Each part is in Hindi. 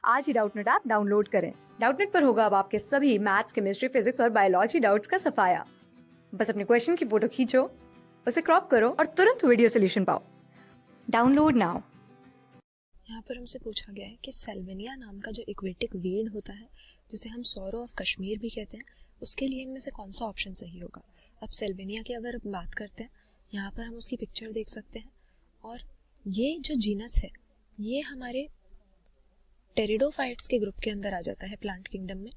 आज ही डाउटनेट ऐप डाउनलोड करें। डाउटनेट पर होगा अब आपके सभी मैथ्स, केमिस्ट्री, फिजिक्स और बायोलॉजी डाउट्स का सफाया। बस अपने क्वेश्चन की फोटो खींचो, उसे क्रॉप करो और तुरंत वीडियो सोल्यूशन पाओ। Download now. यहाँ पर हमसे पूछा गया है कि सेल्वेनिया नाम का जो एक्वेटिक वीड होता है, जिसे हम सौरो ऑफ कश्मीर भी कहते हैं, उसके लिए इनमें से कौन सा ऑप्शन सही होगा। अब सेल्वेनिया की अगर बात करते हैं, यहाँ पर हम उसकी पिक्चर देख सकते हैं और ये जो जीनस है ये हमारे टेरिडोफाइट्स के ग्रुप के अंदर आ जाता है प्लांट किंगडम में।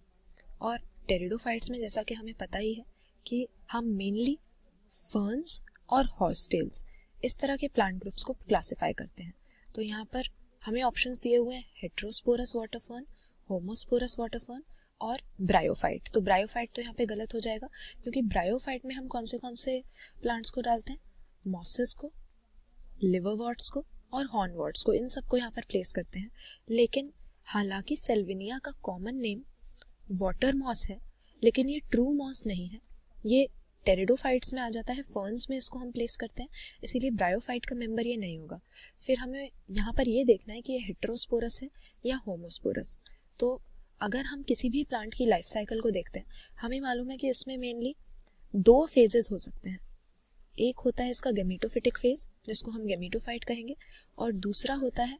और टेरिडोफाइट्स में जैसा कि हमें पता ही है कि हम मेनली फर्न्स और हॉर्सटेल्स इस तरह के प्लांट ग्रुप्स को क्लासिफाई करते हैं। तो यहाँ पर हमें ऑप्शंस दिए हुए हैं heterosporous water fern, homosporous water fern और ब्रायोफाइट। तो ब्रायोफाइट तो यहाँ पे गलत हो जाएगा, क्योंकि ब्रायोफाइट में हम कौन से प्लांट्स को डालते हैं, मॉसेस को, लिवरवर्ट्स को और हॉर्नवर्ट्स को, इन सबको यहाँ पर प्लेस करते हैं। लेकिन हालांकि सेल्विनिया का कॉमन नेम वाटर मॉस है, लेकिन ये ट्रू मॉस नहीं है, ये टेरिडोफाइट्स में आ जाता है, फर्न्स में इसको हम प्लेस करते हैं, इसीलिए ब्रायोफाइट का मेंबर ये नहीं होगा। फिर हमें यहाँ पर ये देखना है कि ये हेट्रोस्पोरस है या होमोस्पोरस। तो अगर हम किसी भी प्लांट की लाइफ साइकिल को देखते हैं, हमें मालूम है कि इसमें मेनली दो फेजेस हो सकते हैं। एक होता है इसका गेमीटोफिटिक फेज, जिसको हम गेमीटोफाइट कहेंगे, और दूसरा होता है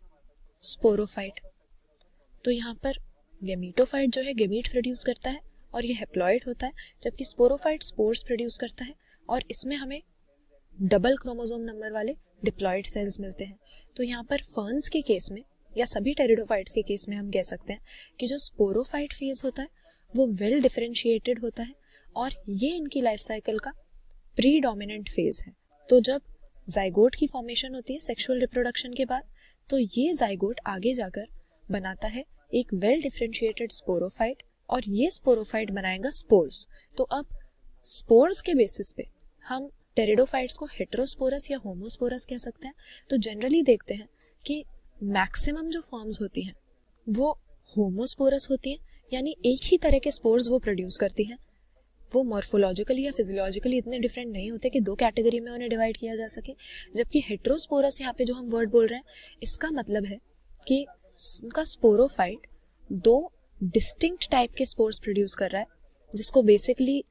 स्पोरोफाइट। तो यहाँ पर गेमीटोफाइट जो है गेमीट प्रोड्यूस करता है और ये हेप्लॉइड होता है, जबकि स्पोरोफाइट स्पोर्स प्रोड्यूस करता है और इसमें हमें डबल क्रोमोसोम नंबर वाले डिप्लॉइड सेल्स मिलते हैं। तो यहाँ पर फर्न्स के केस में या सभी टेरिडोफाइट्स के केस में हम कह सकते हैं कि जो स्पोरोफाइट फेज होता है वो वेल डिफरेंशिएटेड होता है और ये इनकी लाइफ साइकिल का प्रीडोमिनेंट फेज है। तो जब जाइगोट की फॉर्मेशन होती है सेक्सुअल रिप्रोडक्शन के बाद, तो ये जाइगोट आगे जाकर बनाता है एक वेल डिफरेंशिएटेड स्पोरोफाइट और ये स्पोरोफाइट बनाएगा स्पोर्स। तो अब स्पोर्स के बेसिस पे हम टेरिडोफाइट्स को हेट्रोस्पोरस या होमोस्पोरस कह सकते हैं। तो जनरली देखते हैं कि मैक्सिमम जो फॉर्म्स होती हैं वो होमोस्पोरस होती हैं, यानी एक ही तरह के स्पोर्स वो प्रोड्यूस करती हैं। वो मॉर्फोलॉजिकली या फिजियोलॉजिकली इतने डिफरेंट नहीं होते कि दो कैटेगरी में उन्हें डिवाइड किया जा सके। जबकि हेट्रोस्पोरस यहाँ पे जो हम वर्ड बोल रहे हैं, इसका मतलब है कि उनका स्पोरोफाइट दो डिस्टिंक्ट टाइप के स्पोर्स प्रोड्यूस कर रहा है, जिसको बेसिकली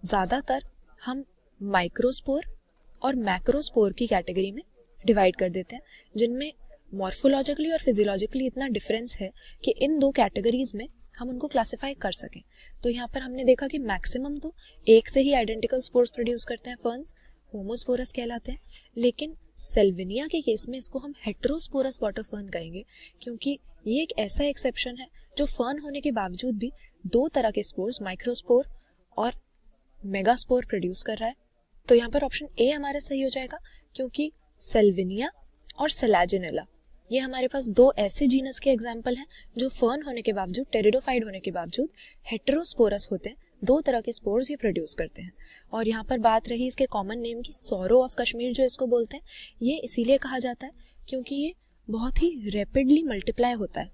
ज्यादातर हम माइक्रोस्पोर और मैक्रोस्पोर की कैटेगरी में डिवाइड कर देते हैं, जिनमें मॉर्फोलॉजिकली और फिजियोलॉजिकली इतना डिफरेंस है कि इन दो कैटेगरीज में हम उनको क्लासिफाई कर सकें। तो यहाँ पर हमने देखा कि मैक्सिमम तो एक से ही आइडेंटिकल स्पोर्स प्रोड्यूस करते हैं, फर्न्स होमोस्पोरस कहलाते हैं। लेकिन सेल्विनिया के केस में इसको हम हेट्रोस्पोरस वाटर फर्न कहेंगे, क्योंकि ये एक ऐसा एक्सेप्शन है जो फर्न होने के बावजूद भी दो तरह के स्पोर्स, माइक्रोस्पोर और मेगास्पोर प्रोड्यूस कर रहा है। तो यहाँ पर ऑप्शन ए हमारा सही हो जाएगा, क्योंकि सेल्विनिया और सेलाजिनेला ये हमारे पास दो ऐसे जीनस के एग्जाम्पल हैं जो फर्न होने के बावजूद, टेरिडोफाइड होने के बावजूद हेट्रोस्पोरस होते हैं, दो तरह के स्पोर्स ये प्रोड्यूस करते हैं। और यहाँ पर बात रही इसके कॉमन नेम की, सौरो ऑफ कश्मीर जो इसको बोलते हैं, ये इसीलिए कहा जाता है क्योंकि ये बहुत ही रैपिडली मल्टीप्लाई होता है,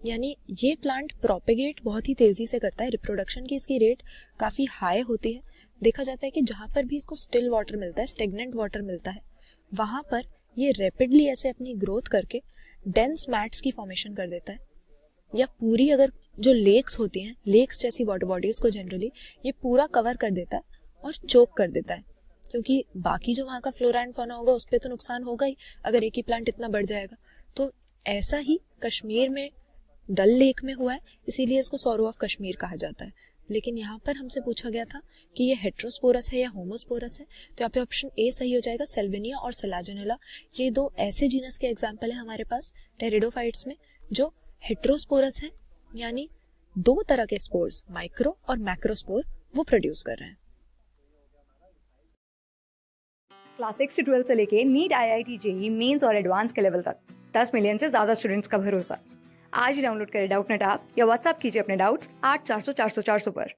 यानी ये प्लांट प्रोपेगेट बहुत ही तेजी से करता है, रिप्रोडक्शन की इसकी रेट काफी हाई होती है। देखा जाता है कि जहां पर भी इसको स्टिल वाटर मिलता है, स्टेगनेंट वाटर मिलता है, वहां पर ये रैपिडली ऐसे अपनी ग्रोथ करके डेंस मैट्स की फॉर्मेशन कर देता है, या पूरी अगर जो लेक्स होती हैं, लेक्स जैसी वाटर बॉडीज को जनरली ये पूरा कवर कर देता है और चोक कर देता है, क्योंकि बाकी जो वहाँ का फ्लोरा एंड फौना होगा उस पर तो नुकसान होगा ही अगर एक ही प्लांट इतना बढ़ जाएगा। तो ऐसा ही कश्मीर में डल लेक में हुआ है, इसीलिए इसको सौरो ऑफ कश्मीर कहा जाता है। लेकिन यहाँ पर हमसे पूछा गया था कि ये हेट्रोस्पोरस है या होमोस्पोरस है, तो यहाँ पे ऑप्शन ए सही हो जाएगा, सेल्विनिया और सेलाजिनेला ये दो ऐसे जीनस के एग्जाम्पल है हमारे पास टेरिडोफाइट्स में जो हेट्रोस्पोरस है, यानी दो तरह के स्पोर्स, माइक्रो और मैक्रोस्पोर, वो प्रोड्यूस कर रहे हैं। क्लास 6 से 12 से लेके नीट, IIT, JEE मेंस और एडवांस के लेवल तक 10 मिलियन से ज्यादा स्टूडेंट्स का भरोसा। आज ही डाउनलोड करें डाउटनेट ऐप या व्हाट्सएप कीजिए अपने डाउट्स 8400 400 400 पर।